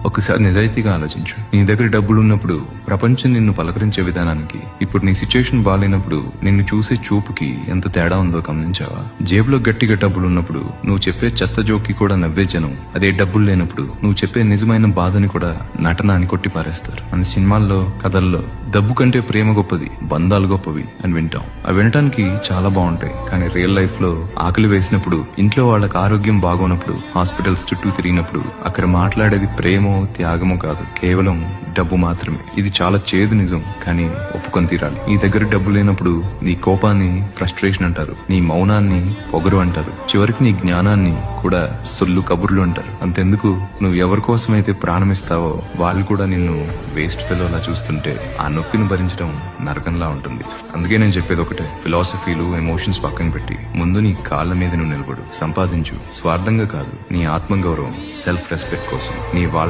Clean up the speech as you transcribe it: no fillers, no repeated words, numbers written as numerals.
ఒకసారి నిజాయితీగా ఆలోచించు. నీ దగ్గర డబ్బులు ఉన్నప్పుడు ప్రపంచం నిన్ను పలకరించే విధానానికి ఇప్పుడు నీ సిచ్యుయేషన్ బాగాలేనప్పుడు నిన్ను చూసే చూపుకి ఎంత తేడా ఉందో గమనించావా? జేబులో గట్టిగా డబ్బులు ఉన్నప్పుడు నువ్వు చెప్పే చెత్త జోక్కి కూడా నవ్వే జనం, అదే డబ్బులు లేనప్పుడు నువ్వు చెప్పే నిజమైన బాధని కూడా నటన అని కొట్టి పారేస్తారు. మన సినిమాల్లో, కథల్లో డబ్బు కంటే ప్రేమ గొప్పది, బంధాలు గొప్పవి అని వింటాం. అవి వినటానికి చాలా బాగుంటాయి. కానీ రియల్ లైఫ్ లో ఆకలి వేసినప్పుడు, ఇంట్లో వాళ్ళకి ఆరోగ్యం బాగోనప్పుడు, హాస్పిటల్స్ చుట్టూ తిరిగినప్పుడు అక్కడ మాట్లాడేది ప్రేమో త్యాగమో కాదు, కేవలం డబ్బు మాత్రమే. ఇది చాలా చేదు నిజం, కానీ ఒప్పుకొని తీరాలి. నీ దగ్గర డబ్బు లేనప్పుడు నీ కోపాన్ని ఫ్రస్ట్రేషన్ అంటారు, నీ మౌనాన్ని పొగరు అంటారు, చివరికి నీ జ్ఞానాన్ని కూడా సొల్లు కబుర్లు అంటారు. అంతెందుకు, నువ్వు ఎవరి కోసమైతే ప్రాణమిస్తావో వాళ్ళు కూడా నిన్ను వేస్ట్ ఫెలోలా చూస్తుంటే ఆ నొప్పిని భరించడం నరకంలా ఉంటుంది. అందుకే నేను చెప్పేది ఒకటే, ఫిలాసఫీలు, ఎమోషన్స్ పక్కన పెట్టి ముందు నీ కాళ్ళ మీద నువ్వు నిలబడు, సంపాదించు. స్వార్థంగా కాదు, నీ ఆత్మగౌరవం, సెల్ఫ్ రెస్పెక్ట్ కోసం. నీ వాళ్ళ